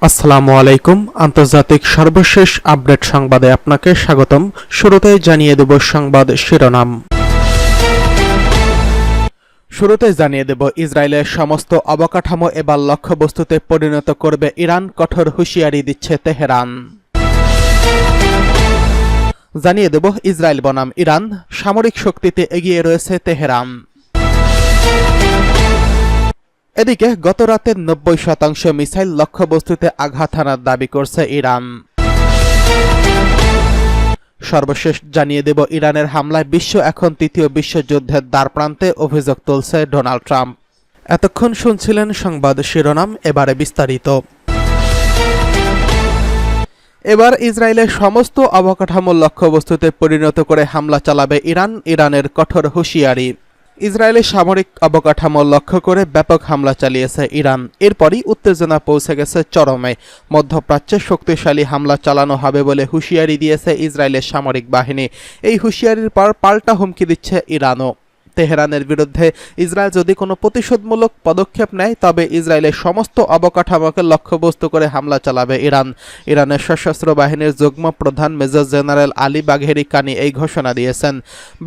আসসালামু আলাইকুম। আন্তর্জাতিক সর্বশেষ আপডেট সংবাদে আপনাকে স্বাগতম। শুরুতেই জানিয়ে দেব সংবাদ শিরোনাম। ইসরায়েলের সমস্ত অবকাঠামো এবার লক্ষ্যবস্তুতে পরিণত করবে ইরান, কঠোর হুঁশিয়ারি দিচ্ছে তেহরান। জানিয়ে দেব ইসরায়েল বনাম ইরান, সামরিক শক্তিতে এগিয়ে রয়েছে তেহরান। এদিকে গত রাতে 90% মিসাইল লক্ষ্যবস্তুতে আঘাত হানার দাবি করছে ইরান। সর্বশেষ জানিয়ে দেব ইরানের হামলায় বিশ্ব এখন তৃতীয় বিশ্বযুদ্ধের দ্বারপ্রান্তে, অভিযোগ তুলছে ডোনাল্ড ট্রাম্প। এতক্ষণ শুনছিলেন সংবাদ শিরোনাম, এবারে বিস্তারিত। এবার ইসরায়েলের সমস্ত অবকাঠামো লক্ষ্যবস্তুতে পরিণত করে হামলা চালাবে ইরান, ইরানের কঠোর হুঁশিয়ারি। ইসরায়েলের সামরিক অবকাঠামো লক্ষ্য করে ব্যাপক হামলা চালিয়েছে ইরান। এরপরই উত্তেজনা পৌঁছে গেছে চরমে। মধ্যপ্রাচ্যে শক্তিশালী হামলা চালানো হবে বলে হুঁশিয়ারি দিয়েছে ইসরায়েলের সামরিক বাহিনী। এই হুঁশিয়ারির পর পাল্টা হুমকি দিচ্ছে ইরানও। তেহরানের বিরুদ্ধে ইসরায়েল যদি কোনো প্রতিশোধমূলক পদক্ষেপ নেয়, তবে ইসরায়েলের সমস্ত অবকাঠামোকে লক্ষ্যবস্তু করে হামলা চালাবে ইরান। ইরানের সশস্ত্র বাহিনীর যুগ্ম প্রধান মেজর জেনারেল আলী বাঘেরি কানি এই ঘোষণা দিয়েছেন।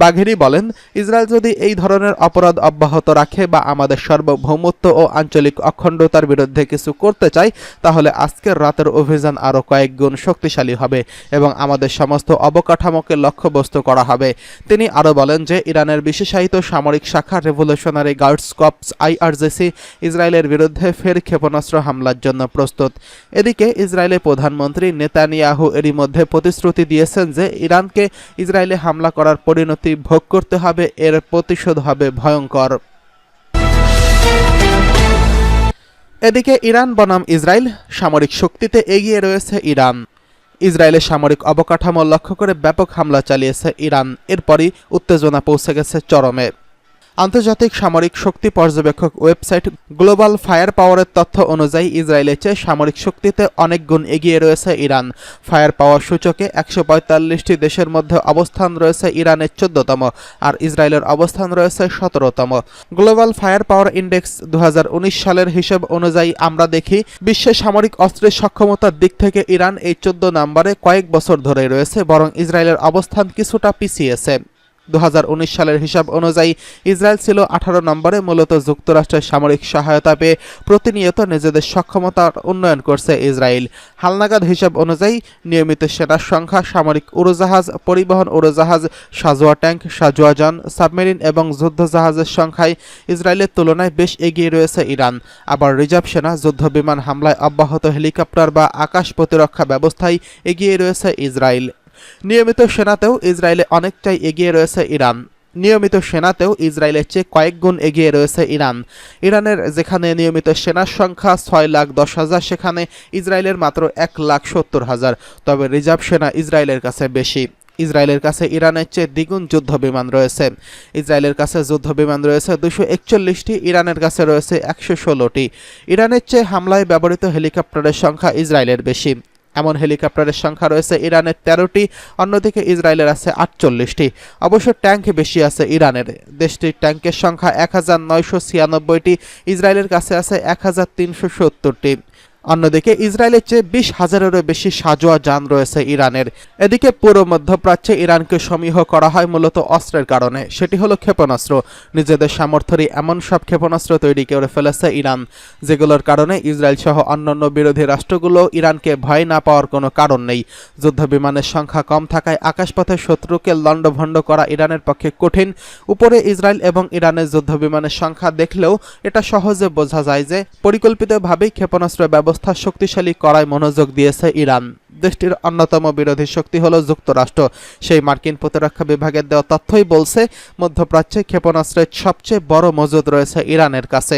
বাঘেরি বলেন, ইসরায়েল যদি এই ধরনের অপরাধ অব্যাহত রাখে বা আমাদের সার্বভৌমত্ব ও আঞ্চলিক অখণ্ডতার বিরুদ্ধে কিছু করতে চায়, তাহলে আজকের রাতের অভিযান আরও কয়েক গুণ শক্তিশালী হবে এবং আমাদের সমস্ত অবকাঠামোকে লক্ষ্যবস্তু করা হবে। তিনি আরও বলেন যে ইরানের বিশেষায়িত সামরিক শাখা রেভলিউশনারি গার্ডস কর্পস IRGC ইসরায়েলের বিরুদ্ধে ফের ক্ষেপণাস্ত্র হামলার জন্য প্রস্তুত। এদিকে ইসরায়েলের প্রধানমন্ত্রী নেতানিয়াহু এরই মধ্যে প্রতিশ্রুতি দিয়েছেন যে ইরানকে ইসরায়েলে হামলা করার পরিণতি ভোগ করতে হবে, এর প্রতিশোধ হবে ভয়ঙ্কর। এদিকে ইরান বনাম ইসরায়েল, সামরিক শক্তিতে এগিয়ে রয়েছে ইরান। ইসরায়েলের সামরিক অবকাঠামো লক্ষ্য করে ব্যাপক হামলা চালিয়েছে ইরান। এরপরই উত্তেজনা পৌঁছে গেছে চরমে। আন্তর্জাতিক সামরিক শক্তি পর্যবেক্ষক ওয়েবসাইট গ্লোবাল ফায়ার পাওয়ারের তথ্য অনুযায়ী ইসরায়েলের চেয়ে সামরিক শক্তিতে অনেক গুণ এগিয়ে রয়েছে ইরান। ফায়ার পাওয়ার সূচকে 145টি দেশের মধ্যে অবস্থান রয়েছে ইরানের 14তম, আর ইসরায়েলের অবস্থান রয়েছে 17তম। গ্লোবাল ফায়ার পাওয়ার ইন্ডেক্স 2019 সালের হিসেব অনুযায়ী আমরা দেখি বিশ্বের সামরিক অস্ত্রের সক্ষমতার দিক থেকে ইরান এই 14 নম্বরে কয়েক বছর ধরে রয়েছে, বরং ইসরায়েলের অবস্থান কিছুটা পিছিয়েছে। 2019 সালের হিসাব অনুযায়ী ইসরায়েল ছিল 18 নম্বরে। মূলত যুক্তরাষ্ট্রের সামরিক সহায়তা পেয়ে প্রতিনিয়ত নিজেদের সক্ষমতার উন্নয়ন করছে ইসরায়েল। হালনাগাদ হিসাব অনুযায়ী নিয়মিত সেনার সংখ্যা, সামরিক উড়োজাহাজ, পরিবহন উড়োজাহাজ, সাজোয়া ট্যাঙ্ক, সাজোয়া যান, সাবমেরিন এবং যুদ্ধজাহাজের সংখ্যায় ইসরায়েলের তুলনায় বেশ এগিয়ে রয়েছে ইরান। আবার রিজার্ভ সেনা যুদ্ধবিমান হামলায় অব্যাহত হেলিকপ্টার বা আকাশ প্রতিরক্ষা ব্যবস্থায় এগিয়ে রয়েছে ইসরায়েল। নিয়মিত সেনাতেও ইসরায়েলে অনেকটাই এগিয়ে রয়েছে ইরান। নিয়মিত সেনাতেও ইসরায়েলের চেয়ে কয়েক গুণ এগিয়ে রয়েছে ইরান। ইরানের যেখানে নিয়মিত সেনার সংখ্যা 6,10,000, সেখানে ইসরায়েলের মাত্র 1,70,000। তবে রিজার্ভ সেনা ইসরায়েলের কাছে বেশি। ইসরায়েলের কাছে ইরানের চেয়ে দ্বিগুণ যুদ্ধবিমান রয়েছে। ইসরায়েলের কাছে যুদ্ধবিমান রয়েছে 241টি, ইরানের কাছে রয়েছে 116টি। ইরানের চেয়ে হামলায় ব্যবহৃত হেলিকপ্টারের সংখ্যা ইসরায়েলের বেশি। এমন হেলিকপ্টারের সংখ্যা রয়েছে ইরানের 13টি, অন্যদিকে ইসরায়েলের আছে 48টি। অবশ্য ট্যাঙ্ক বেশি আছে ইরানের। দেশটির ট্যাঙ্কের সংখ্যা 1996টি, ইসরায়েলের কাছে আছে 1370টি। অন্যদিকে ইসরায়েলের চেয়ে 20,000-এরও বেশি সাজোয়া যান রয়েছে ইরানের। এদিকে পুরো মধ্যপ্রাচ্যে ইরানকে সমীহ করা হয় মূলত অস্ত্রের কারণে, সেটি হলো ক্ষেপণাস্ত্র। নিজেদের সামর্থ্যেরই এমন সব ক্ষেপণাস্ত্র তৈরি করে ফেলেছে ইরান, যেগুলোর কারণে ইসরায়েল সহ অন্যান্য বিরোধী রাষ্ট্রগুলো ইরানকে ভয় না পাওয়ার কোনো কারণ নেই। যুদ্ধবিমানের সংখ্যা কম থাকায় আকাশপথে শত্রুকে লণ্ডভণ্ড করা ইরানের পক্ষে কঠিন। উপরে ইসরায়েল এবং ইরানের যুদ্ধবিমানের সংখ্যা দেখলেও এটা সহজে বোঝা যায় যে পরিকল্পিতভাবেই ক্ষেপণাস্ত্র ব্যবস্থা শক্তিশালী করায় মনোযোগ দিয়েছে ইরান। দেশটির অন্যতম বিরোধী শক্তি হল যুক্তরাষ্ট্র। সেই মার্কিন প্রতিরক্ষা বিভাগের দেওয়া তথ্যই বলছে মধ্যপ্রাচ্যে ক্ষেপণাস্ত্রের সবচেয়ে বড় মজুদ রয়েছে ইরানের কাছে।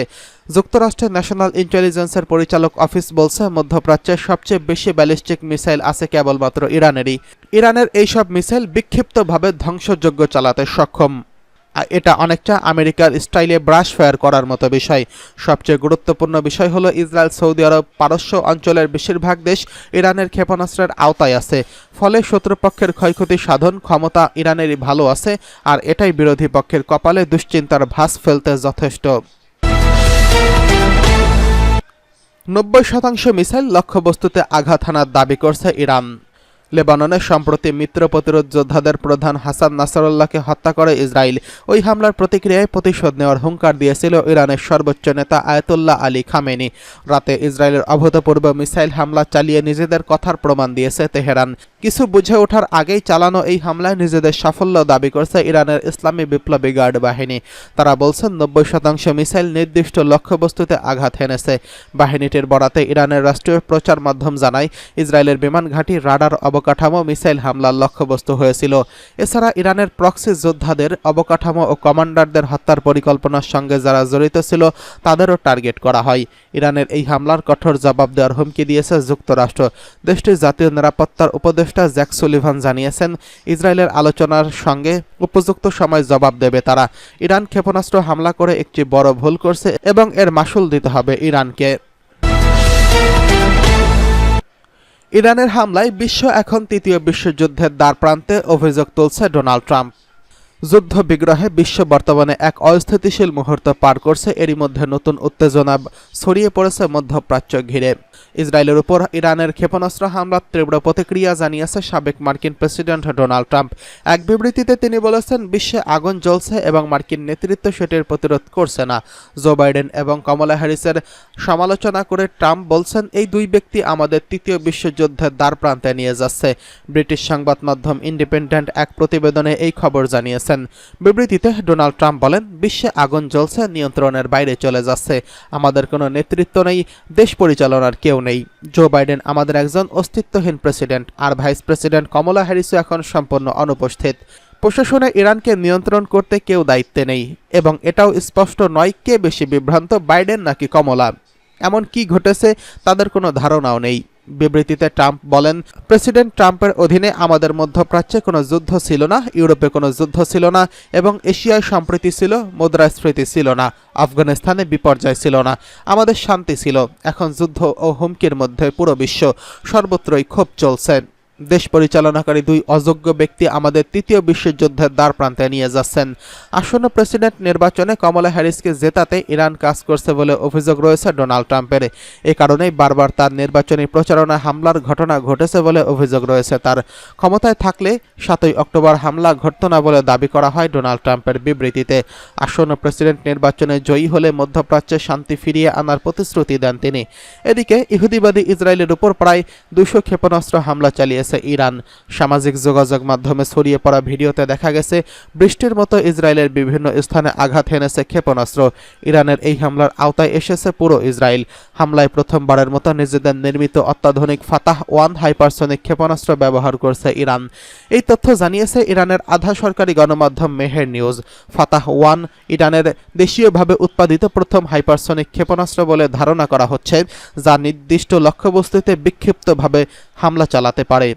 যুক্তরাষ্ট্রের ন্যাশনাল ইন্টেলিজেন্সের পরিচালক অফিস বলছে মধ্যপ্রাচ্যের সবচেয়ে বেশি ব্যালিস্টিক মিসাইল আছে কেবলমাত্র ইরানেরই। ইরানের এইসব মিসাইল বিক্ষিপ্তভাবে ধ্বংসযজ্ঞ চালাতে সক্ষম। এটা অনেকটা আমেরিকার স্টাইলে ব্রাশ ফায়ার করার মতো বিষয়। সবচেয়ে গুরুত্বপূর্ণ বিষয় হলো ইসরায়েল, সৌদি আরব, পারস্য অঞ্চলের বেশিরভাগ দেশ ইরানের ক্ষেপণাস্ত্রের আওতায় আছে। ফলে শত্রুপক্ষের ক্ষয়ক্ষতি সাধন ক্ষমতা ইরানেরই ভালো আছে, আর এটাই বিরোধী পক্ষের কপালে দুশ্চিন্তার ভাঁজ ফেলতে যথেষ্ট। 90% মিসাইল লক্ষ্যবস্তুতে আঘাত হানার দাবি করছে ইরান। লেবাননে সম্প্রতি মিত্র প্রতিরোধ যোদ্ধাদের প্রধান হাসান নাসরুল্লাহকে হত্যা করে ইসরায়েল। ওই হামলার প্রতিক্রিয়ায় প্রতিশোধ নেওয়ার হুঙ্কার দিয়েছিল ইরানের সর্বোচ্চ নেতা আয়াতুল্লাহ আলী খামেনি। রাতে ইসরায়েলের অভূতপূর্ব মিসাইল হামলা চালিয়ে নিজেদের কথার প্রমাণ দিয়েছে তেহরান। কিছু বুঝে ওঠার আগেই চালানো এই হামলায় নিজেদের সাফল্য দাবি করছে ইরানের ইসলামী বিপ্লবী গার্ড বাহিনী। তারা বলছেন 90% মিসাইল নির্দিষ্ট লক্ষ্যবস্তুতে আঘাত হেনেছে। বাহিনীটির বরাতে ইরানের রাষ্ট্রীয় প্রচার মাধ্যম জানায়, ইসরায়েলের বিমান ঘাঁটি, রাডার, অবকাঠামো মিসাইল হামলার লক্ষ্যবস্তু হয়েছিল। এছাড়া ইরানের প্রক্সি যোদ্ধাদের, অবকাঠামো ও কমান্ডারদের হত্যার পরিকল্পনার সঙ্গে যারা জড়িত ছিল তাদেরও টার্গেট করা হয়। ইরানের এই হামলার কঠোর জবাব দেওয়ার হুমকি দিয়েছে যুক্তরাষ্ট্র। দেশটির জাতীয় নিরাপত্তার উপদেষ্টা জ্যাক সুলিভান জানিয়েছেন, ইসরায়েলের আলোচনার সঙ্গে উপযুক্ত সময় জবাব দেবে তারা। ইরান ক্ষেপণাস্ত্র হামলা করে একটি বড় ভুল করছে এবং এর মাসুল দিতে হবে ইরানকে। ইরানের হামলায় বিশ্ব এখন তৃতীয় বিশ্বযুদ্ধের দ্বারপ্রান্তে, অভিযোগ তুলছে ডোনাল্ড ট্রাম্প। যুদ্ধ বিগ্রহে বিশ্ব বর্তমানে এক অস্থিতিশীল মুহূর্ত পার করছে। এরই মধ্যে নতুন উত্তেজনা ছড়িয়ে পড়েছে মধ্যপ্রাচ্য ঘিরে। ইসরায়েলের উপর ইরানের ক্ষেপণাস্ত্র হামলার তীব্র প্রতিক্রিয়া জানিয়েছে সাবেক মার্কিন প্রেসিডেন্ট ডোনাল্ড ট্রাম্প। এক বিবৃতিতে তিনি বলেছেন, বিশ্বে আগুন জ্বলছে এবং মার্কিন নেতৃত্ব সেটির প্রতিরোধ করছে না। জো বাইডেন এবং কমলা হ্যারিসের সমালোচনা করে ট্রাম্প বলছেন, এই দুই ব্যক্তি আমাদের তৃতীয় বিশ্বযুদ্ধের দ্বারপ্রান্তে নিয়ে যাচ্ছে। ব্রিটিশ সংবাদ মাধ্যম ইন্ডিপেন্ডেন্ট এক প্রতিবেদনে এই খবর জানিয়েছে। বিবৃতিতে ডোনাল্ড ট্রাম্প বলেন, বিশ্বে আগুন জ্বলছে, নিয়ন্ত্রণের বাইরে চলে যাচ্ছে। আমাদের কোনো নেতৃত্ব নেই, দেশ পরিচালনার কেউ নেই। জো বাইডেন আমাদের একজন অস্তিত্বহীন প্রেসিডেন্ট, আর ভাইস প্রেসিডেন্ট কমলা হ্যারিসও এখন সম্পূর্ণ অনুপস্থিত। প্রশাসনে ইরানকে নিয়ন্ত্রণ করতে কেউ দায়িত্বে নেই এবং এটাও স্পষ্ট নয় কে বেশি বিভ্রান্ত, বাইডেন নাকি কমলা। এমন কি ঘটেছে তাদের কোনো ধারণাও নেই। বিবৃতিতে ট্রাম্প বলেন, প্রেসিডেন্ট ট্রাম্পের অধীনে আমাদের মধ্যপ্রাচ্যে কোনো যুদ্ধ ছিল না, ইউরোপে কোনো যুদ্ধ ছিল না এবং এশিয়ায় সম্প্রীতি ছিল, মুদ্রাস্ফীতি ছিল না, আফগানিস্তানে বিপর্যয় ছিল না, আমাদের শান্তি ছিল। এখন যুদ্ধ ও হুমকির মধ্যে পুরো বিশ্ব, সর্বত্রই ক্ষোভ চলছে। দেশ পরিচালনাকারী দুই অযোগ্য ব্যক্তি আমাদের তৃতীয় বিশ্বযুদ্ধের দ্বারপ্রান্তে নিয়ে যাচ্ছেন। আসন্ন প্রেসিডেন্ট নির্বাচনে কমলা হ্যারিসকে জেতাতে ইরান কাজ করছে বলে অভিযোগ রয়েছে ডোনাল্ড ট্রাম্পের। এ কারণেই বারবার তার নির্বাচনী প্রচারণা হামলার ঘটনা ঘটেছে বলে অভিযোগ রয়েছে তার। ক্ষমতায় থাকলে 7ই অক্টোবর হামলা ঘটত না বলে দাবি করা হয় ডোনাল্ড ট্রাম্পের বিবৃতিতে। আসন্ন প্রেসিডেন্ট নির্বাচনে জয়ী হলে মধ্যপ্রাচ্যে শান্তি ফিরিয়ে আনার প্রতিশ্রুতি দেন তিনি। এদিকে ইহুদিবাদী ইসরায়েলের উপর প্রায় 200 ক্ষেপণাস্ত্র হামলা চালিয়ে ইরান। সামাজিক যোগাযোগ মাধ্যমে ছড়িয়ে পড়া ভিডিওতে দেখা গেছে, বৃষ্টির মতো ইসরায়েলের বিভিন্ন স্থানে আঘাত হেনেছে ক্ষেপণাস্ত্র। ইরানের এই হামলার আওতায় এসেছে পুরো ইসরায়েল। হামলায় প্রথমবারের মতো নিজেদের নির্মিত অত্যাধুনিক ফাতাহ-1 হাইপারসনিক ক্ষেপণাস্ত্র ব্যবহার করছে ইরান। এই তথ্য জানিয়েছে ইরানের আধা সরকারি গণমাধ্যম মেহের নিউজ। ফাতাহ-1 ইরানের দেশীয়ভাবে উৎপাদিত প্রথম হাইপারসনিক ক্ষেপণাস্ত্র বলে ধারণা করা হচ্ছে, যা নির্দিষ্ট লক্ষ্যবস্তুতে বিক্ষিপ্তভাবে হামলা চালাতে পারে।